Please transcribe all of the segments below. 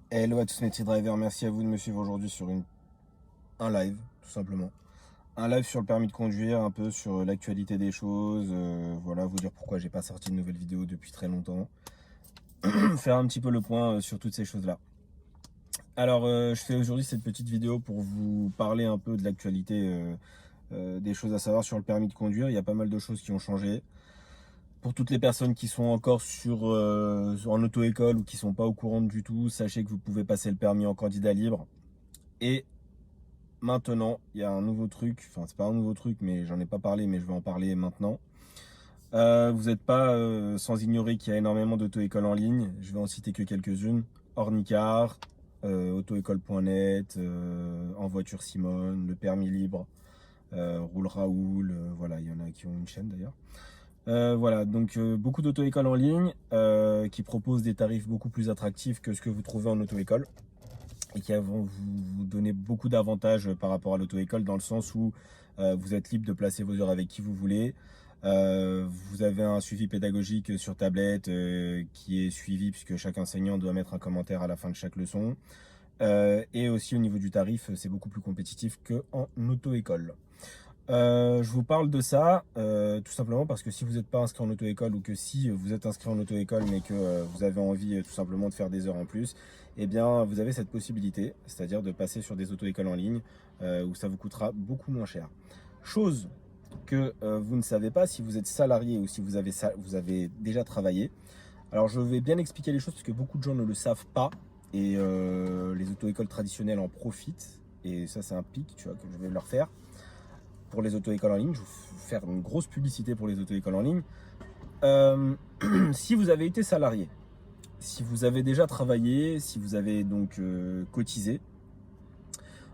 Hello à tous mes petits drivers, merci à vous de me suivre aujourd'hui sur un live, tout simplement. Un live sur le permis de conduire, un peu sur l'actualité des choses, voilà, vous dire pourquoi j'ai pas sorti de nouvelle vidéo depuis très longtemps. Faire un petit peu le point sur toutes ces choses-là. Alors, je fais aujourd'hui cette petite vidéo pour vous parler un peu de l'actualité des choses à savoir sur le permis de conduire. Il y a pas mal de choses qui ont changé. Pour toutes les personnes qui sont encore en auto-école ou qui sont pas au courant du tout, sachez que vous pouvez passer le permis en candidat libre. Et maintenant, il y a un nouveau truc, enfin c'est pas un nouveau truc, mais j'en ai pas parlé, mais je vais en parler maintenant. Vous n'êtes pas sans ignorer qu'il y a énormément d'auto-écoles en ligne. Je vais en citer que quelques-unes. Ornicar, autoécole.net, En voiture Simone, Le permis libre, Roule Raoul, voilà, il y en a qui ont une chaîne d'ailleurs. Voilà, donc beaucoup d'auto-écoles en ligne qui proposent des tarifs beaucoup plus attractifs que ce que vous trouvez en auto-école et qui vont vous donner beaucoup d'avantages par rapport à l'auto-école dans le sens où vous êtes libre de placer vos heures avec qui vous voulez. Vous avez un suivi pédagogique sur tablette qui est suivi puisque chaque enseignant doit mettre un commentaire à la fin de chaque leçon. Et aussi au niveau du tarif, c'est beaucoup plus compétitif qu'en auto-école. Je vous parle de ça tout simplement parce que si vous n'êtes pas inscrit en auto-école ou que si vous êtes inscrit en auto-école mais que vous avez envie tout simplement de faire des heures en plus, eh bien vous avez cette possibilité, c'est-à-dire de passer sur des auto-écoles en ligne où ça vous coûtera beaucoup moins cher. Chose que vous ne savez pas si vous êtes salarié ou si vous avez déjà travaillé. Alors je vais bien expliquer les choses parce que beaucoup de gens ne le savent pas et les auto-écoles traditionnelles en profitent et ça c'est un pic tu vois, que je vais leur faire pour les auto-écoles en ligne. Je vais vous faire une grosse publicité pour les auto-écoles en ligne. Euh, si vous avez été salarié, si vous avez déjà travaillé, si vous avez donc cotisé,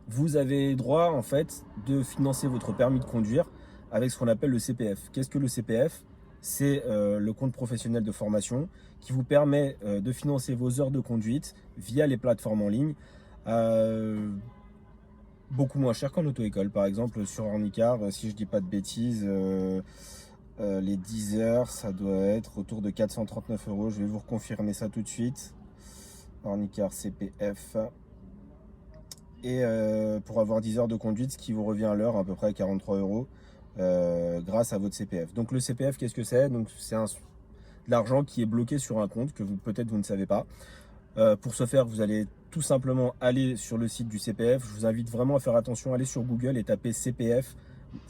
vous avez droit en fait de financer votre permis de conduire avec ce qu'on appelle le CPF. Qu'est-ce que le CPF? C'est le compte professionnel de formation qui vous permet de financer vos heures de conduite via les plateformes en ligne. Beaucoup moins cher qu'en auto-école. Par exemple, sur Ornicar, si je dis pas de bêtises, les 10 heures, ça doit être autour de 439 euros. Je vais vous reconfirmer ça tout de suite. Ornicar CPF. Et pour avoir 10 heures de conduite, ce qui vous revient à l'heure, à peu près 43 euros, grâce à votre CPF. Donc le CPF, qu'est-ce que c'est? Donc c'est de l'argent qui est bloqué sur un compte que peut-être vous ne savez pas. Pour ce faire, vous allez tout simplement aller sur le site du CPF. Je vous invite vraiment à faire attention, allez sur Google et tapez CPF.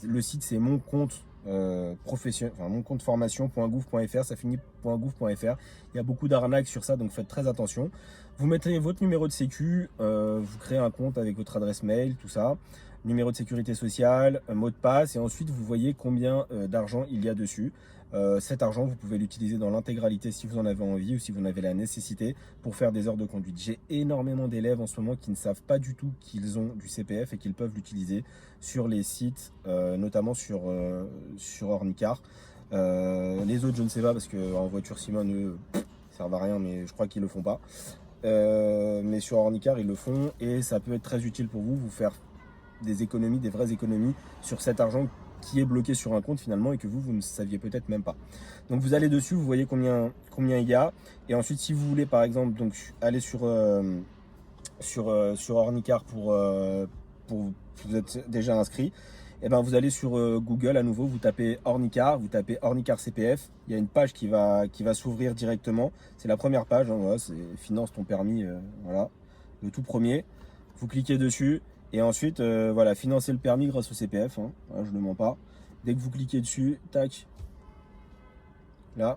Le site c'est mon compte professionnel, enfin mon compte formation.gouv.fr, ça finit .gouv.fr. Il y a beaucoup d'arnaques sur ça, donc faites très attention. Vous mettez votre numéro de sécu, vous créez un compte avec votre adresse mail, tout ça, numéro de sécurité sociale, mot de passe, et ensuite vous voyez combien d'argent il y a dessus. Cet argent, vous pouvez l'utiliser dans l'intégralité si vous en avez envie ou si vous en avez la nécessité pour faire des heures de conduite. J'ai énormément d'élèves en ce moment qui ne savent pas du tout qu'ils ont du CPF et qu'ils peuvent l'utiliser sur les sites, notamment sur Ornicar. Les autres, je ne sais pas parce qu'en voiture Simone, eux, ça servent à rien, mais je crois qu'ils le font pas. Mais sur Ornicar, ils le font et ça peut être très utile pour vous, vous faire des économies, des vraies économies sur cet argent qui est bloqué sur un compte finalement et que vous ne saviez peut-être même pas. Donc vous allez dessus, vous voyez combien il y a. Et ensuite, si vous voulez par exemple donc, aller sur Ornicar pour vous êtes déjà inscrit, et ben vous allez sur Google à nouveau, vous tapez Ornicar CPF. Il y a une page qui va s'ouvrir directement. C'est la première page, hein, voilà, c'est finance ton permis, voilà, le tout premier. Vous cliquez dessus et ensuite voilà, financer le permis grâce au CPF. Hein, voilà, je ne mens pas. Dès que vous cliquez dessus, tac, là,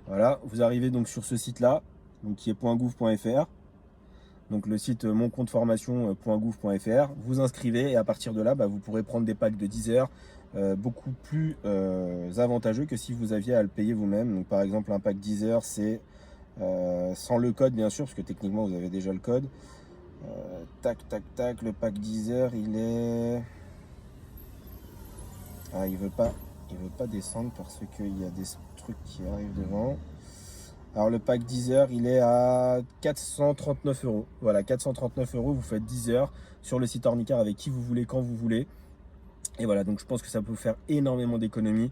voilà, vous arrivez donc sur ce site-là, donc qui est .gouv.fr. Donc le site moncompteformation.gouv.fr, vous inscrivez et à partir de là, vous pourrez prendre des packs de 10 heures beaucoup plus avantageux que si vous aviez à le payer vous-même. Donc par exemple un pack 10 heures c'est sans le code bien sûr, parce que techniquement vous avez déjà le code. Tac tac tac, le pack 10 heures il est... Ah il veut pas descendre parce qu'il y a des trucs qui arrivent devant. Alors le pack 10 heures, il est à 439 euros. Voilà, 439 euros, vous faites 10 heures sur le site Ornicar avec qui vous voulez, quand vous voulez. Et voilà, donc je pense que ça peut vous faire énormément d'économies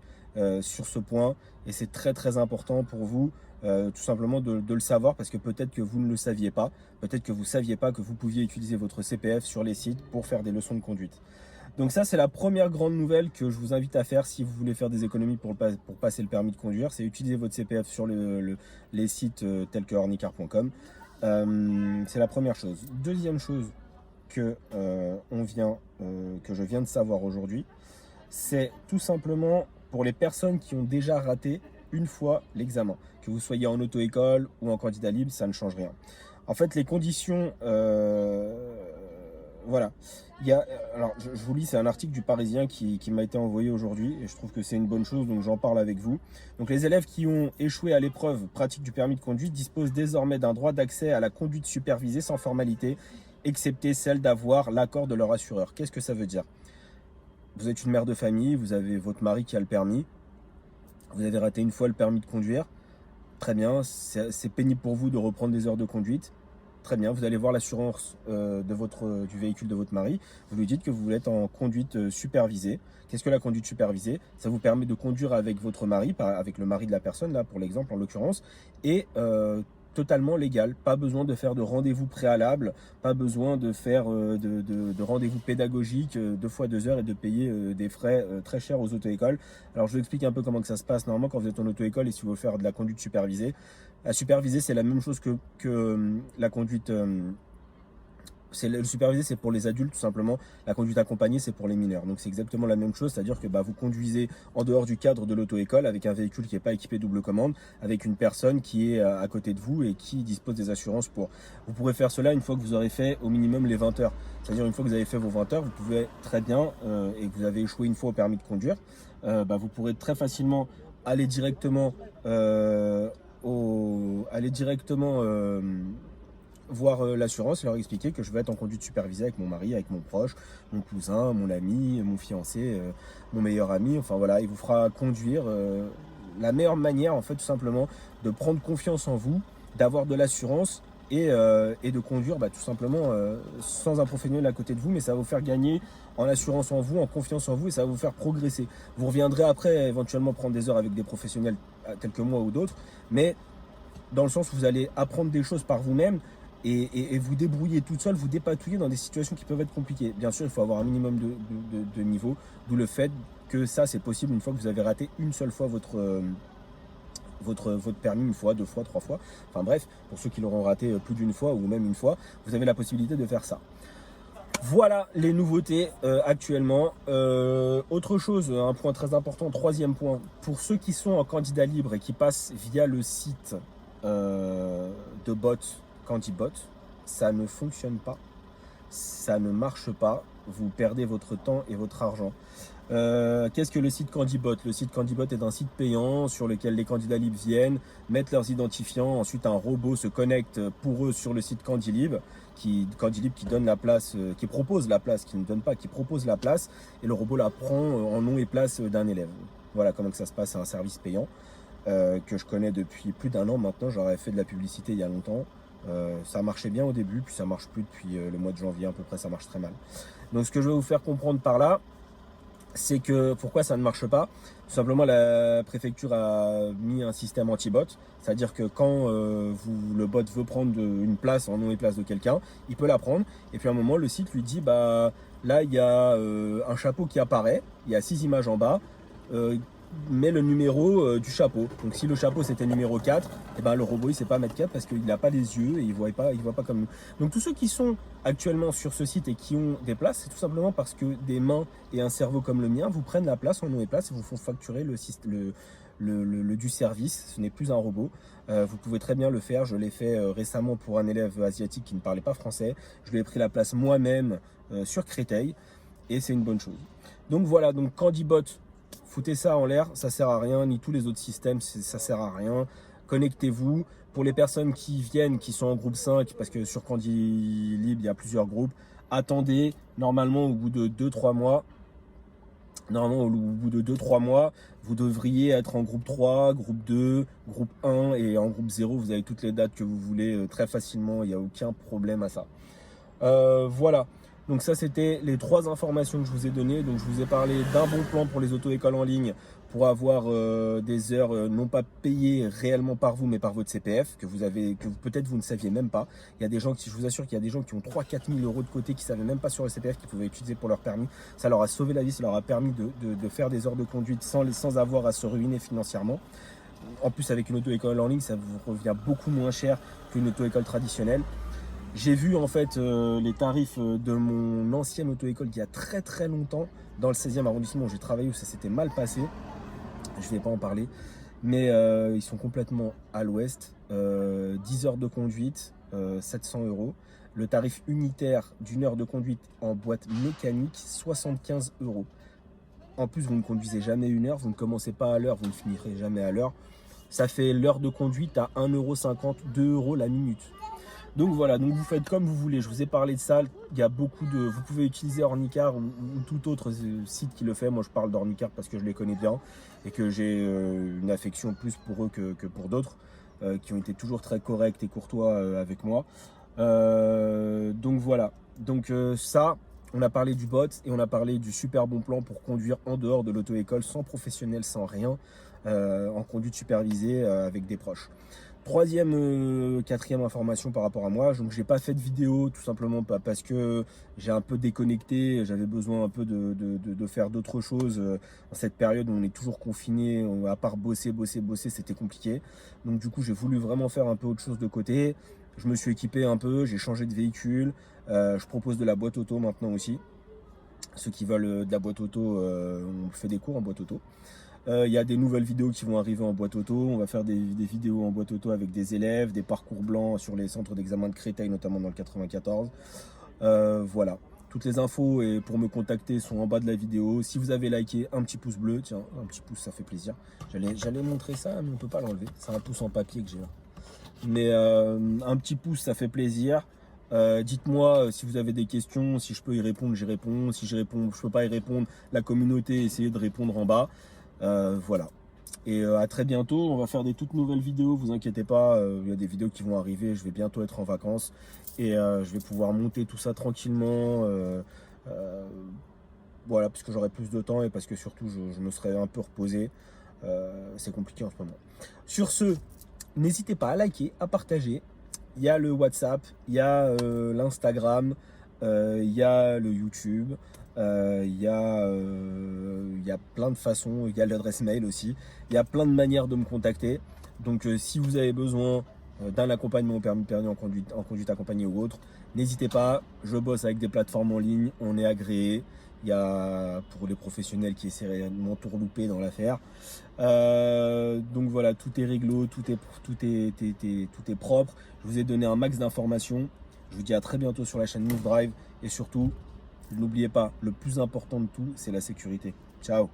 sur ce point. Et c'est très très important pour vous tout simplement de le savoir, parce que peut-être que vous ne le saviez pas, peut-être que vous ne saviez pas que vous pouviez utiliser votre CPF sur les sites pour faire des leçons de conduite. Donc ça, c'est la première grande nouvelle que je vous invite à faire si vous voulez faire des économies pour passer le permis de conduire, c'est utiliser votre CPF sur les sites tels que ornicar.com. C'est la première chose. Deuxième chose que je viens de savoir aujourd'hui, c'est tout simplement pour les personnes qui ont déjà raté une fois l'examen, que vous soyez en auto-école ou en candidat libre, ça ne change rien. En fait, les conditions, voilà. Alors, je vous lis, c'est un article du Parisien qui m'a été envoyé aujourd'hui et je trouve que c'est une bonne chose, donc j'en parle avec vous. Donc, les élèves qui ont échoué à l'épreuve pratique du permis de conduite disposent désormais d'un droit d'accès à la conduite supervisée sans formalité, excepté celle d'avoir l'accord de leur assureur. Qu'est-ce que ça veut dire? Vous êtes une mère de famille, vous avez votre mari qui a le permis, vous avez raté une fois le permis de conduire, très bien, c'est pénible pour vous de reprendre des heures de conduite. Très bien, vous allez voir l'assurance du véhicule de votre mari. Vous lui dites que vous voulez être en conduite supervisée. Qu'est-ce que la conduite supervisée? Ça vous permet de conduire avec votre mari, avec le mari de la personne, là pour l'exemple en l'occurrence, et totalement légal. Pas besoin de faire de rendez-vous préalable, pas besoin de faire de rendez-vous pédagogiques 2 fois 2 heures et de payer des frais très chers aux auto-écoles. Alors je vous explique un peu comment que ça se passe normalement quand vous êtes en auto-école et si vous voulez faire de la conduite supervisée. La superviser, c'est la même chose que la conduite. Le supervisé, c'est pour les adultes tout simplement. La conduite accompagnée, c'est pour les mineurs. Donc c'est exactement la même chose, c'est-à-dire que vous conduisez en dehors du cadre de l'auto-école avec un véhicule qui n'est pas équipé double commande, avec une personne qui est à côté de vous et qui dispose des assurances pour. Vous pourrez faire cela une fois que vous aurez fait au minimum les 20 heures. C'est-à-dire une fois que vous avez fait vos 20 heures, vous pouvez très bien, et que vous avez échoué une fois au permis de conduire, vous pourrez très facilement aller directement voir l'assurance et leur expliquer que je vais être en conduite supervisée avec mon mari, avec mon proche, mon cousin, mon ami, mon fiancé, mon meilleur ami. Enfin voilà, il vous fera conduire la meilleure manière, en fait, tout simplement, de prendre confiance en vous, d'avoir de l'assurance et de conduire tout simplement sans un professionnel à côté de vous, mais ça va vous faire gagner en assurance en vous, en confiance en vous et ça va vous faire progresser. Vous reviendrez après éventuellement prendre des heures avec des professionnels tels que moi ou d'autres, mais dans le sens où vous allez apprendre des choses par vous-même et vous débrouiller toute seule, vous dépatouiller dans des situations qui peuvent être compliquées. Bien sûr, il faut avoir un minimum de niveau, d'où le fait que ça, c'est possible une fois que vous avez raté une seule fois votre permis, une fois, 2 fois, 3 fois. Enfin bref, pour ceux qui l'auront raté plus d'une fois ou même une fois, vous avez la possibilité de faire ça. Voilà les nouveautés actuellement. Autre chose, un point très important, troisième point, pour ceux qui sont en candidat libre et qui passent via le site de bot CandiBot, ça ne fonctionne pas, ça ne marche pas, vous perdez votre temps et votre argent. Qu'est-ce que le site CandiBot? Le site CandiBot est un site payant sur lequel les candidats libres viennent, mettent leurs identifiants, ensuite un robot se connecte pour eux sur le site CandiLib qui donne la place, qui propose la place, qui ne donne pas, qui propose la place, et le robot la prend en nom et place d'un élève. Voilà comment que ça se passe, c'est un service payant que je connais depuis plus d'1 an maintenant, j'aurais fait de la publicité il y a longtemps. Ça marchait bien au début, puis ça marche plus depuis le mois de janvier à peu près, ça marche très mal. Donc ce que je vais vous faire comprendre par là, c'est que pourquoi ça ne marche pas. Tout simplement, la préfecture a mis un système anti-bot, c'est-à-dire que quand le bot veut prendre une place en nom et place de quelqu'un, il peut la prendre, et puis à un moment le site lui dit là il y a un chapeau qui apparaît, il y a 6 images en bas, met le numéro du chapeau. Donc si le chapeau c'était numéro 4, le robot il sait pas mettre 4 parce qu'il n'a pas les yeux et il voit pas comme nous. Donc tous ceux qui sont actuellement sur ce site et qui ont des places, c'est tout simplement parce que des mains et un cerveau comme le mien vous prennent la place en nom et place et vous font facturer le du service. Ce n'est plus un robot. Vous pouvez très bien le faire. Je l'ai fait récemment pour un élève asiatique qui ne parlait pas français. Je lui ai pris la place moi-même sur Créteil et c'est une bonne chose. Donc voilà, donc CandiBot, foutez ça en l'air, ça sert à rien, ni tous les autres systèmes, ça sert à rien. Connectez-vous. Pour les personnes qui viennent, qui sont en groupe 5, parce que sur CandiLib, il y a plusieurs groupes, attendez, normalement au bout de 2-3 mois, vous devriez être en groupe 3, groupe 2, groupe 1 et en groupe 0, vous avez toutes les dates que vous voulez très facilement, il n'y a aucun problème à ça. Voilà. Donc ça, c'était les 3 informations que je vous ai données. Donc je vous ai parlé d'un bon plan pour les auto-écoles en ligne pour avoir des heures non pas payées réellement par vous, mais par votre CPF, que peut-être vous ne saviez même pas. Il y a des gens je vous assure qu'il y a des gens qui ont 3-4 000 euros de côté, qui ne savaient même pas sur le CPF qu'ils pouvaient utiliser pour leur permis. Ça leur a sauvé la vie, ça leur a permis de faire des heures de conduite sans avoir à se ruiner financièrement. En plus, avec une auto-école en ligne, ça vous revient beaucoup moins cher qu'une auto-école traditionnelle. J'ai vu en fait les tarifs de mon ancienne auto-école il y a très très longtemps, dans le 16e arrondissement où j'ai travaillé, où ça s'était mal passé. Je ne vais pas en parler, mais ils sont complètement à l'ouest. 10 heures de conduite, 700 euros. Le tarif unitaire d'une heure de conduite en boîte mécanique, 75 euros. En plus, vous ne conduisez jamais une heure, vous ne commencez pas à l'heure, vous ne finirez jamais à l'heure. Ça fait l'heure de conduite à 1,50 €, 2 € la minute. Donc voilà, donc vous faites comme vous voulez. Je vous ai parlé de ça. Il y a beaucoup de. Vous pouvez utiliser Ornicar ou tout autre site qui le fait. Moi, je parle d'Ornicar parce que je les connais bien et que j'ai une affection plus pour eux que pour d'autres qui ont été toujours très corrects et courtois avec moi. Donc voilà. Donc ça, on a parlé du bot et on a parlé du super bon plan pour conduire en dehors de l'auto-école, sans professionnel, sans rien, en conduite supervisée avec des proches. Troisième, quatrième information par rapport à moi, donc j'ai pas fait de vidéo tout simplement parce que j'ai un peu déconnecté, j'avais besoin un peu de faire d'autres choses dans cette période où on est toujours confiné, à part bosser, c'était compliqué. Donc du coup j'ai voulu vraiment faire un peu autre chose de côté, je me suis équipé un peu, j'ai changé de véhicule, je propose de la boîte auto maintenant aussi. Ceux qui veulent de la boîte auto, on fait des cours en boîte auto. Il y a des nouvelles vidéos qui vont arriver en boîte auto. On va faire des vidéos en boîte auto avec des élèves, des parcours blancs sur les centres d'examen de Créteil, notamment dans le 94. Voilà. Toutes les infos et pour me contacter sont en bas de la vidéo. Si vous avez liké, un petit pouce bleu, tiens, un petit pouce, ça fait plaisir. J'allais montrer ça, mais on peut pas l'enlever. C'est un pouce en papier que j'ai là. Mais un petit pouce, ça fait plaisir. Dites-moi si vous avez des questions, si je peux y répondre, j'y réponds. Si je peux pas y répondre, la communauté essayez de répondre en bas. Voilà. Et à très bientôt. On va faire des toutes nouvelles vidéos. Vous inquiétez pas. Il y a des vidéos qui vont arriver. Je vais bientôt être en vacances et je vais pouvoir monter tout ça tranquillement. Voilà, parce que j'aurai plus de temps et parce que surtout je me serai un peu reposé. C'est compliqué en ce moment. Sur ce, n'hésitez pas à liker, à partager. Il y a le WhatsApp, il y a l'Instagram, il y a le YouTube, il y a plein de façons, il y a l'adresse mail aussi. Il y a plein de manières de me contacter. Donc si vous avez besoin d'un accompagnement au permis en conduite accompagnée ou autre, n'hésitez pas. Je bosse avec des plateformes en ligne, on est agréé. Il y a pour les professionnels qui essaieraient de m'entourlouper dans l'affaire. Donc voilà, tout est réglo, tout est propre. Je vous ai donné un max d'informations. Je vous dis à très bientôt sur la chaîne Move Drive. Et surtout, n'oubliez pas, le plus important de tout, c'est la sécurité. Ciao!